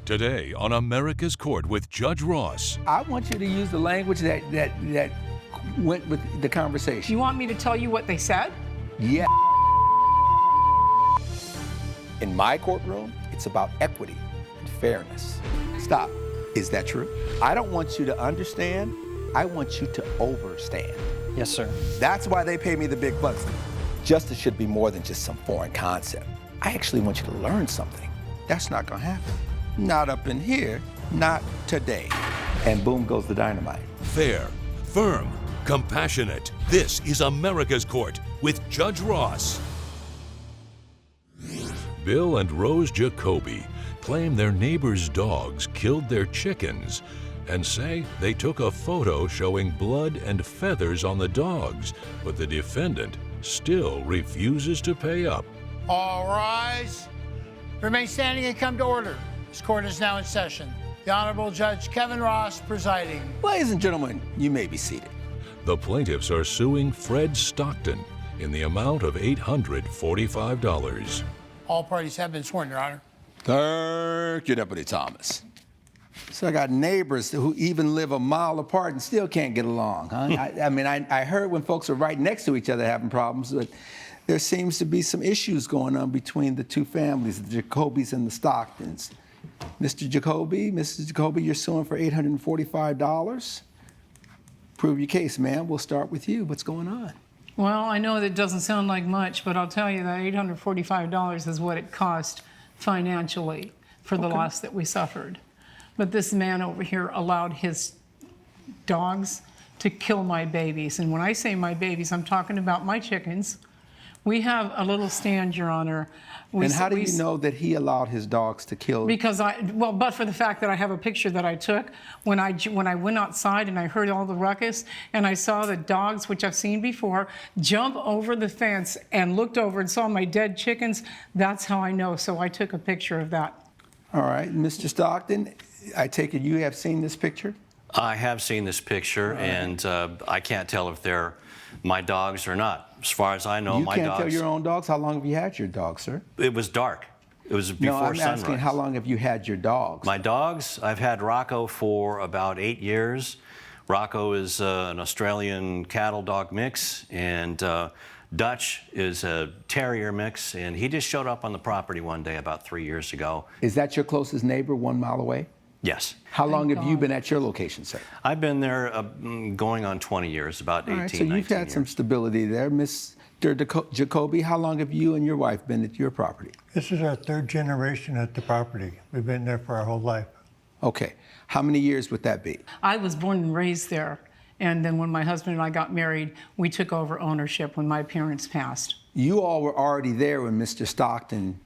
Today on America's Court with Judge Ross. I want you to use the language that went with the conversation. You want me to tell you what they said? Yeah. In my courtroom, it's about equity and fairness. Stop. Is that true? I don't want you to understand. I want you to overstand. Yes, sir. That's why they pay me the big bucks. Justice should be more than just some foreign concept. I actually want you to learn something. That's not gonna happen. Not up in here, not today. And boom goes the dynamite. Fair, firm, compassionate. This is America's Court with Judge Ross. Bill and Rose Jacoby claim their neighbors' dogs killed their chickens and say they took a photo showing blood and feathers on the dogs, but the defendant still refuses to pay up. All rise. Remain standing and come to order. This court is now in session. The Honorable Judge Kevin Ross presiding. Ladies and gentlemen, you may be seated. The plaintiffs are suing Fred Stockton in the amount of $845. All parties have been sworn, Your Honor. Thank you, Deputy Thomas. So I got neighbors who even live a mile apart and still can't get along, huh? I heard when folks are right next to each other having problems, but there seems to be some issues going on between the two families, the Jacobys and the Stocktons. Mr. Jacoby, Mrs. Jacoby, you're suing for $845. Prove your case, ma'am. We'll start with you. What's going on? Well, I know that doesn't sound like much, but I'll tell you that $845 is what it cost financially for the loss that we suffered. But this man over here allowed his dogs to kill my babies. And when I say my babies, I'm talking about my chickens. We have a little stand, Your Honor. And how do you know that he allowed his dogs to kill? Because but for the fact that I have a picture that I took when I went outside and I heard all the ruckus and I saw the dogs, which I've seen before, jump over the fence and looked over and saw my dead chickens. That's how I know. So I took a picture of that. All right, Mr. Stockton, I take it you have seen this picture? I have seen this picture, and I can't tell if they're my dogs or not. As far as I know, my dogs... You can't tell your own dogs? How long have you had your dogs, sir? It was dark. It was before sunrise. No, I'm asking how long have you had your dogs? My dogs, I've had Rocco for about 8 years. Rocco is an Australian cattle dog mix, and Dutch is a terrier mix, and he just showed up on the property one day about 3 years ago. Is that your closest neighbor, 1 mile away? Yes. How long have you been at your location, sir? I've been there going on 20 years, about 18, 19 years. So you've had some stability there. Mr. Jacoby, how long have you and your wife been at your property? This is our third generation at the property. We've been there for our whole life. Okay. How many years would that be? I was born and raised there. And then when my husband and I got married, we took over ownership when my parents passed. You all were already there when Mr. Stockton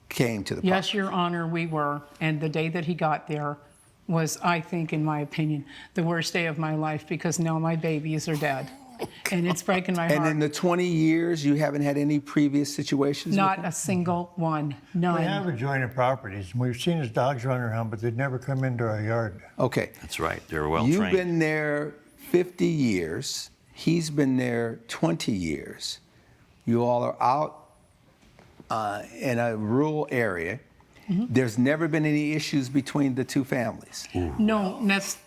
came to the property? Yes, Your Honor, we were. And the day that he got there was, I think, in my opinion, the worst day of my life because now my babies are dead. And it's breaking my heart. And in the 20 years, you haven't had any previous situations? Not a single one. None. We have adjoining properties, and we've seen his dogs run around, but they'd never come into our yard. Okay. That's right. They're well trained. You've been there 50 years. He's been there 20 years. You all are out in a rural area. Mm-hmm. There's never been any issues between the two families. No,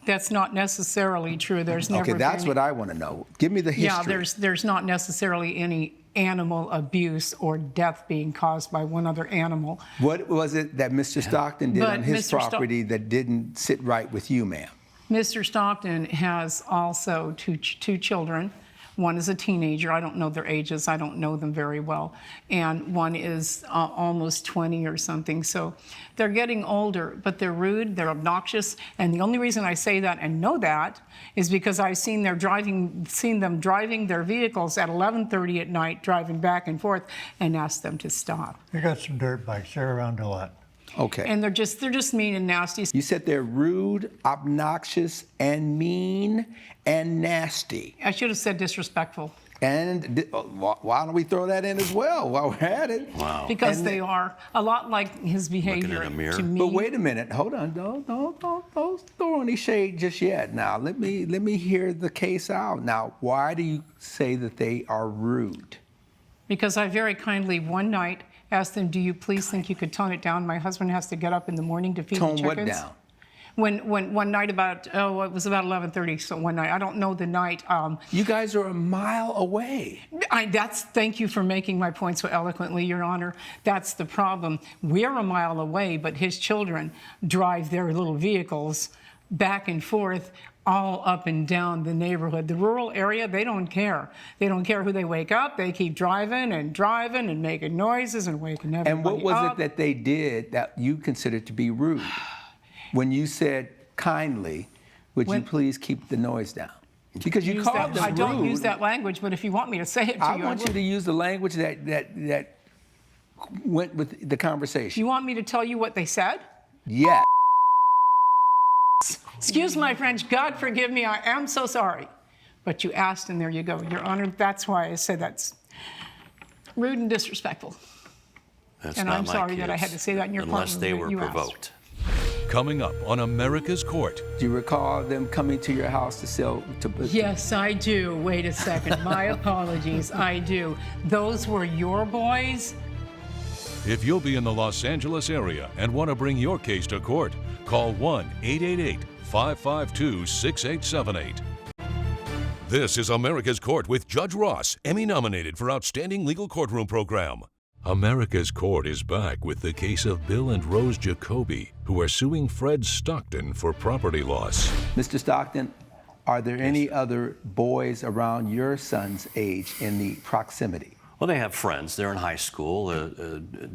that's not necessarily true. There's never Okay, that's been what I want to know. Give me the history. Yeah, there's not necessarily any animal abuse or death being caused by one other animal. What was it that Mr. Stockton did on his property that didn't sit right with you, ma'am? Mr. Stockton has also two children. One is a teenager. I don't know their ages. I don't know them very well. And one is almost 20 or something. So they're getting older, but they're rude, they're obnoxious. And the only reason I say that and know that is because I've seen them driving their vehicles at 11:30 at night, driving back and forth, and asked them to stop. They got some dirt bikes. They're around a lot. Okay. And they're just mean and nasty. You said they're rude, obnoxious, and mean and nasty. I should have said disrespectful. And why don't we throw that in as well while we're at it? Wow. Because they are a lot like his behavior in a mirror. to me. But wait a minute, hold on, don't throw any shade just yet. Now let me hear the case out. Now, why do you say that they are rude? Because I very kindly one night asked them, do you please think you could tone it down? My husband has to get up in the morning to feed the Tone chickens. what down? When one night about, it was about 11:30, so one night, I don't know the night. You guys are a mile away. Thank you for making my point so eloquently, Your Honor. That's the problem. We're a mile away, but his children drive their little vehicles back and forth all up and down the neighborhood. The rural area, they don't care. They don't care who they wake up. They keep driving and making noises and waking everybody up. And what was it that they did that you considered to be rude? When you said kindly, would you please keep the noise down? Because you called them rude. I don't use that language, but if you want me to say it to you, I want you to use the language that went with the conversation. You want me to tell you what they said? Yes. Excuse my French. God forgive me. I am so sorry. But you asked, and there you go. Your Honor, that's why I said that's rude and disrespectful. That's and not I'm my sorry kids, that I had to say that in your unless courtroom. they were You asked. provoked. Coming up on America's Court. Do you recall them coming to your house to sell? Yes, I do. Wait a second. My apologies. I do. Those were your boys? If you'll be in the Los Angeles area and want to bring your case to court, call 1-888-552-6878. This is America's Court with Judge Ross, Emmy nominated for Outstanding Legal Courtroom Program. America's Court is back with the case of Bill and Rose Jacoby, who are suing Fred Stockton for property loss. Mr. Stockton, are there any other boys around your son's age in the proximity? Well, they have friends. They're in high school.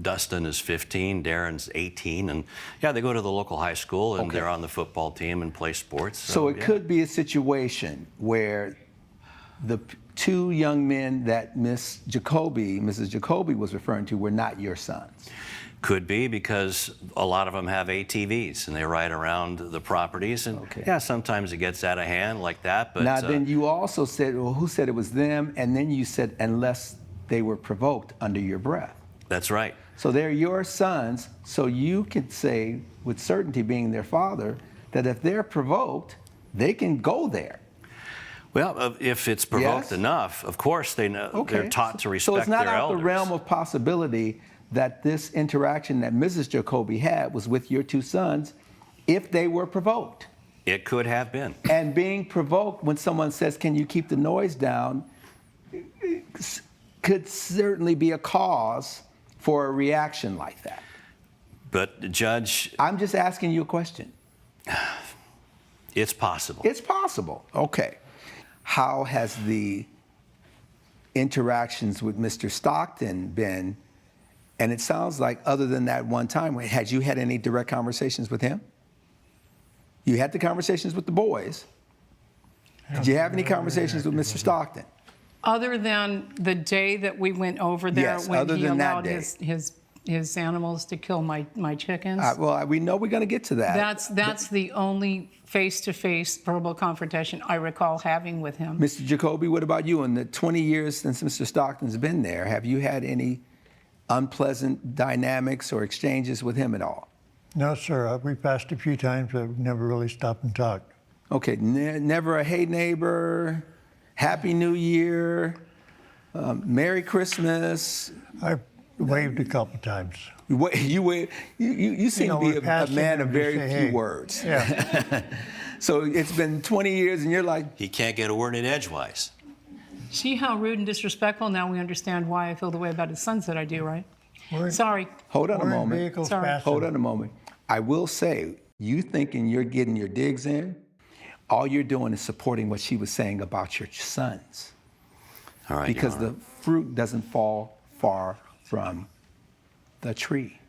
Dustin is 15, Darren's 18, and yeah, they go to the local high school and they're on the football team and play sports. So it could be a situation where the two young men that Mrs. Jacoby was referring to were not your sons. Could be, because a lot of them have ATVs and they ride around the properties, and yeah, sometimes it gets out of hand like that. But now then you also said, well, who said it was them? And then you said, unless they were provoked, under your breath. That's right. So they're your sons, so you can say with certainty, being their father, that if they're provoked, they can go there. Well, if it's provoked enough, of course they know. They're taught to respect their elders. So it's not out the realm of possibility that this interaction that Mrs. Jacoby had was with your two sons if they were provoked. It could have been. And being provoked when someone says, can you keep the noise down, could certainly be a cause for a reaction like that. But, Judge... I'm just asking you a question. It's possible. It's possible. Okay. How has the interactions with Mr. Stockton been? And it sounds like, other than that one time, had you had any direct conversations with him? You had the conversations with the boys. Did you have any conversations with Mr. Stockton? Other than the day that we went over there when he allowed his animals to kill my chickens. Well, we know we're going to get to that. That's the only face-to-face verbal confrontation I recall having with him. Mr. Jacoby, what about you? In the 20 years since Mr. Stockton's been there, have you had any unpleasant dynamics or exchanges with him at all? No, sir. We passed a few times, but we never really stopped and talked. Okay. Never a hey neighbor, Happy New Year, Merry Christmas. I waved a couple times. You seem to be a man of very few words. Yeah. So it's been 20 years and you're like... He can't get a word in edgewise. See how rude and disrespectful? Now we understand why I feel the way about his sons that I do, right? Sorry. Hold on a moment. Sorry. Hold on a moment. I will say, you thinking you're getting your digs in, all you're doing is supporting what she was saying about your sons. All right, because the fruit doesn't fall far from the tree.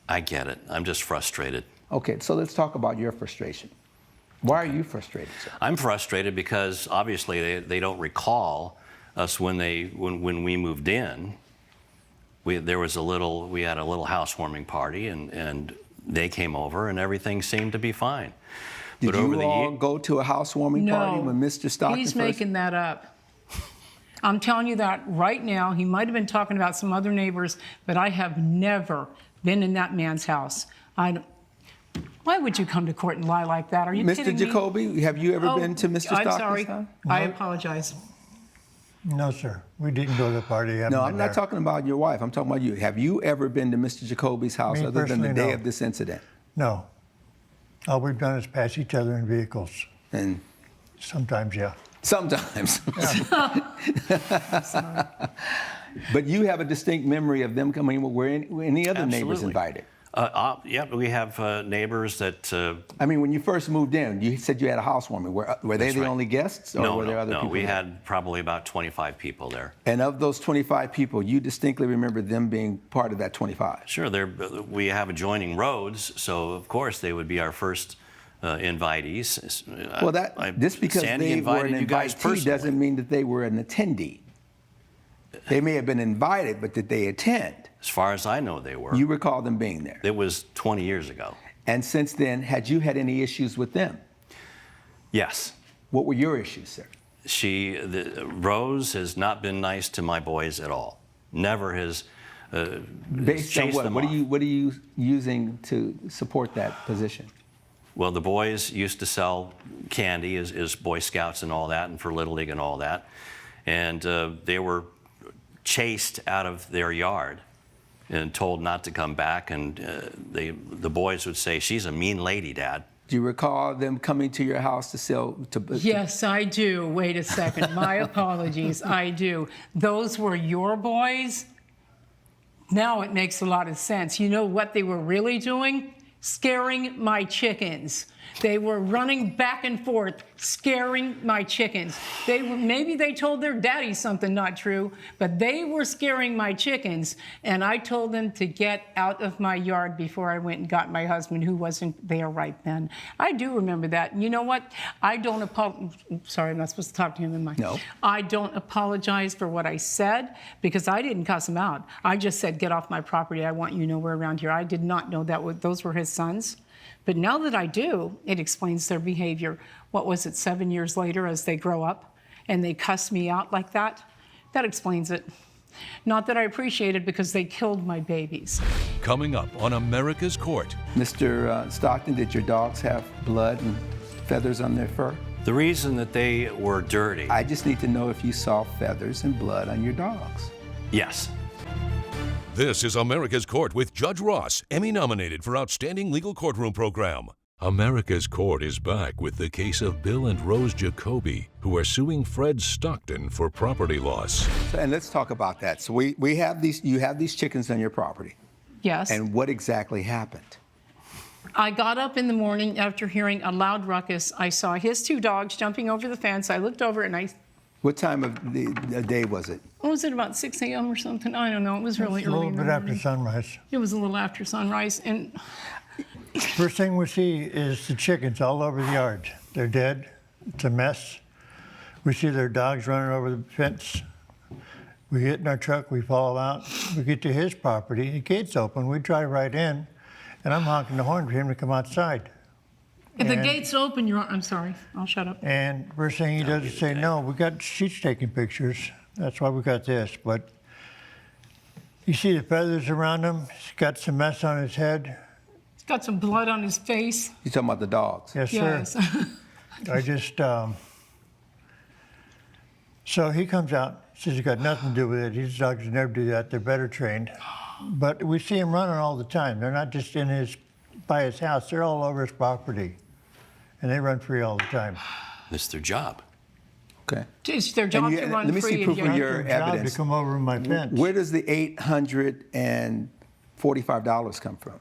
I get it. I'm just frustrated. Okay, so let's talk about your frustration. Why are you frustrated, sir? I'm frustrated because obviously they don't recall us when we moved in. We had a little housewarming party and they came over and everything seemed to be fine. Did you all go to a housewarming party when Mr. Stockton he's making that up. I'm telling you that right now. He might have been talking about some other neighbors, but I have never been in that man's house. Why would you come to court and lie like that? Are you kidding me? Mr. Jacoby, have you ever been to Mr. Stockton's house? I'm sorry. house? I apologize. No, sir. We didn't go to the party. No, I'm not talking about your wife. I'm talking about you. Have you ever been to Mr. Jacoby's house Me other than the personally, day no. of this incident? No. All we've done is pass each other in vehicles. And Sometimes, yeah. sometimes. But you have a distinct memory of them coming. Were any other neighbors Absolutely. invited? Yeah, we have neighbors that. I mean, when you first moved in, you said you had a housewarming. Were they That's the right. only guests, or were there other people? we there? had probably about 25 people there. And of those 25 people, you distinctly remember them being part of that 25? Sure, we have adjoining roads, so of course they would be our first invitees. Well, just because Sandy they were invited an you guys invitee personally. doesn't mean that they were an attendee. They may have been invited, but did they attend? As far as I know, they were. You recall them being there. It was 20 years ago. And since then, had you had any issues with them? Yes. What were your issues, sir? Rose has not been nice to my boys at all. Never has Based on chased what? them What off. are you using to support that position? Well, the boys used to sell candy as Boy Scouts and all that, and for Little League and all that. And they were chased out of their yard and told not to come back. And the boys would say, "She's a mean lady, Dad." Do you recall them coming to your house to sell? Yes, I do. Wait a second. My apologies. I do. Those were your boys? Now it makes a lot of sense. You know what they were really doing? Scaring my chickens. They were running back and forth, scaring my chickens. Maybe they told their daddy something not true, but they were scaring my chickens, and I told them to get out of my yard before I went and got my husband, who wasn't there right then. I do remember that. And you know what? I don't apologize. Sorry, I'm not supposed to talk to him in my. No. I don't apologize for what I said, because I didn't cuss him out. I just said, get off my property. I want you nowhere around here. I did not know that those were his sons. But now that I do, it explains their behavior. What was it, 7 years later, as they grow up and they cuss me out like that? That explains it. Not that I appreciate it, because they killed my babies. Coming up on America's Court. Mr. Stockton, did your dogs have blood and feathers on their fur? The reason that they were dirty. I just need to know if you saw feathers and blood on your dogs. Yes. This is America's Court with Judge Ross, Emmy nominated for Outstanding Legal Courtroom Program. America's Court is back with the case of Bill and Rose Jacoby, who are suing Fred Stockton for property loss. And let's talk about that. So we have these. You have these chickens on your property. Yes. And what exactly happened? I got up in the morning after hearing a loud ruckus. I saw his two dogs jumping over the fence. I looked over and What time of the day was it? was it about 6 a.m. or something? I don't know. It was really It's a early little in the bit after morning. sunrise. It was a little after sunrise, and First thing we see is the chickens all over the yard. They're dead. It's a mess. We see their dogs running over the fence. We get in our truck, we follow out. We get to his property, the gate's open, we drive right in, and I'm honking the horn for him to come outside. if the And- gate's open, I'm sorry. I'll shut up. And first thing he does is say, no, she's taking pictures. That's why we got this. But you see the feathers around him. He's got some mess on his head. He's got some blood on his face. You're talking about the dogs. Yes, Yes. sir. I just, so he comes out, says he's got nothing to do with it. These dogs never do that. They're better trained. But we see him running all the time. They're not just by his house. They're all over his property. And they run free all the time. It's their job. Okay. It's their job And to run let me free. see proof and of get- your Their job evidence. to come over my fence. Where does the $845 come from?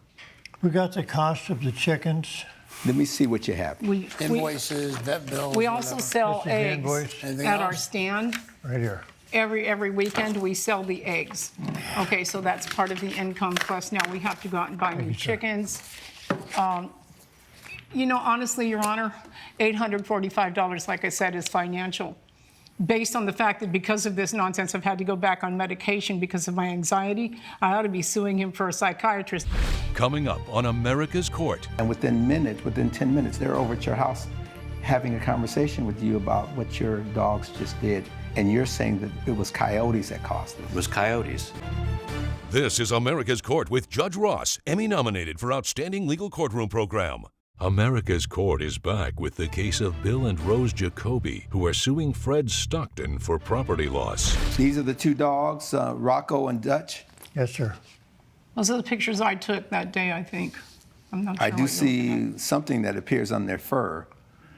We got the cost of the chickens. Let me see what you have. We Invoices, vet bills. we also whatever. sell This is the eggs invoice. Anything at our else? stand. Right here. Every weekend we sell the eggs. Okay, so that's part of the income. Plus now we have to go out and buy new chickens. You know, honestly, Your Honor, $845, like I said, is financial. Based on the fact that because of this nonsense, I've had to go back on medication because of my anxiety, I ought to be suing him for a psychiatrist. Coming up on America's Court. And within 10 minutes, they're over at your house having a conversation with you about what your dogs just did. And you're saying that it was coyotes that caused It this. was coyotes. This is America's Court with Judge Ross, Emmy nominated for Outstanding Legal Courtroom Program. America's Court is back with the case of Bill and Rose Jacoby, who are suing Fred Stockton for property loss. These are the two dogs, Rocco and Dutch. Yes, sir. Those are the pictures I took that day, I think. I'm not sure. I do see something that appears on their fur.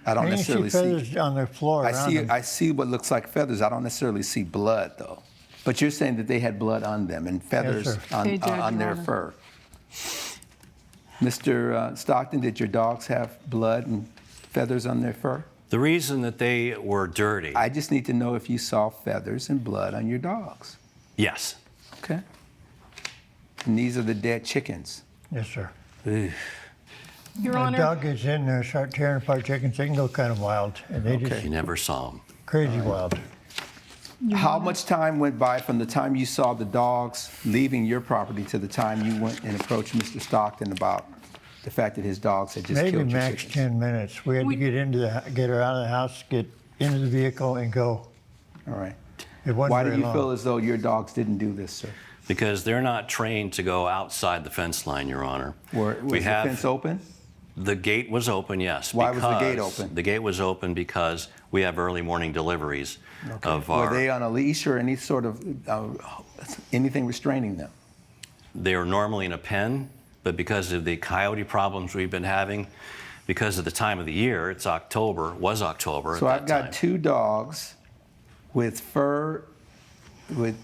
I don't I necessarily see feathers on their floor. I see what looks like feathers. I don't necessarily see blood, though. But you're saying that they had blood on them and feathers sir. on, They did, on Your their Honor. fur. Mr. Stockton, did your dogs have blood and feathers on their fur? The reason that they were dirty, I just need to know if you saw feathers and blood on your dogs. yes. Okay. And these are the dead chickens. Yes, sir. Your My Honor, dog gets in there, start tearing apart chickens. They can go kind of wild, and they You just never saw them. crazy wild. How much time went by from the time you saw the dogs leaving your property to the time you went and approached Mr. Stockton about the fact that his dogs had just Maybe killed your max chickens? 10 minutes. We had We- to get her out of the house, get into the vehicle, and go. All right. It wasn't Why do very you long. feel as though your dogs didn't do this, sir? Because they're not trained to go outside the fence line, Your Honor. Was the fence open? The gate was open, yes. Why was the gate because- open? The gate was open because we have early morning deliveries of Were our. they on a leash or any sort of anything restraining them? They are normally in a pen, but because of the coyote problems we've been having, because of the time of the year, was October So at I've that got time. two dogs with fur, with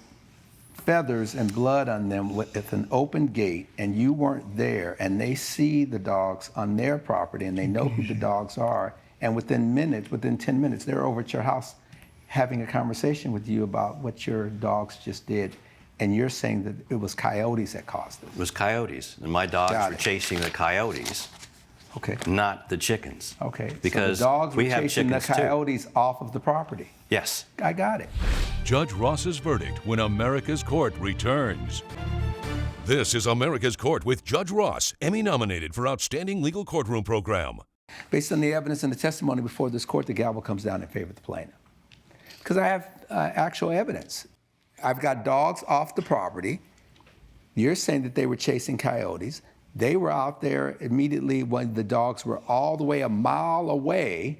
feathers and blood on them with an open gate, and you weren't there, and they see the dogs on their property, and they know who the dogs are, and within 10 minutes, they're over at your house having a conversation with you about what your dogs just did, and you're saying that it was coyotes that caused this. It was coyotes, and my dogs Got were it. chasing the coyotes, Okay. not the chickens. Okay. Because so the dogs were we have chasing the chickens too. coyotes off of the property. Yes. I got it. Judge Ross's verdict when America's Court returns. This is America's Court with Judge Ross, Emmy nominated for Outstanding Legal Courtroom Program. Based on the evidence and the testimony before this court, the gavel comes down in favor of the plaintiff. Because I have actual evidence. I've got dogs off the property. You're saying that they were chasing coyotes. They were out there immediately when the dogs were all the way a mile away.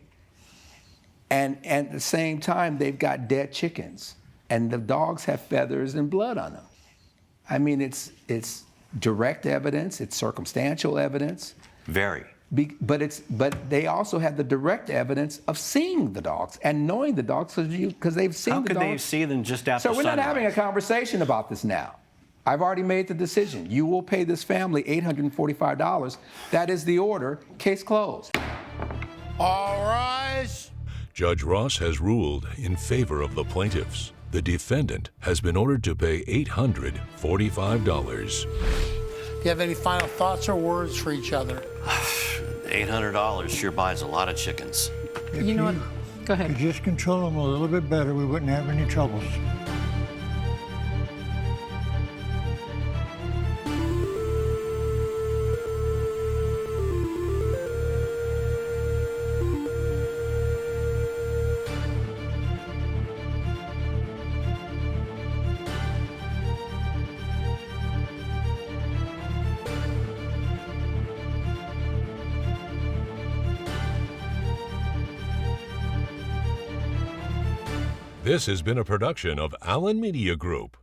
And at the same time, they've got dead chickens. And the dogs have feathers and blood on them. I mean, it's direct evidence. It's circumstantial evidence. Very. But they also have the direct evidence of seeing the dogs and knowing the dogs because they've seen How the could dogs. they see them just after So we're not sunrise? having a conversation about this now. I've already made the decision. You will pay this family $845. That is the order. Case closed. All rise. Judge Ross has ruled in favor of the plaintiffs. The defendant has been ordered to pay $845. Do you have any final thoughts or words for each other? $800 sure buys a lot of chickens. you know what? Go If ahead. you just control them a little bit better, we wouldn't have any troubles. This has been a production of Allen Media Group.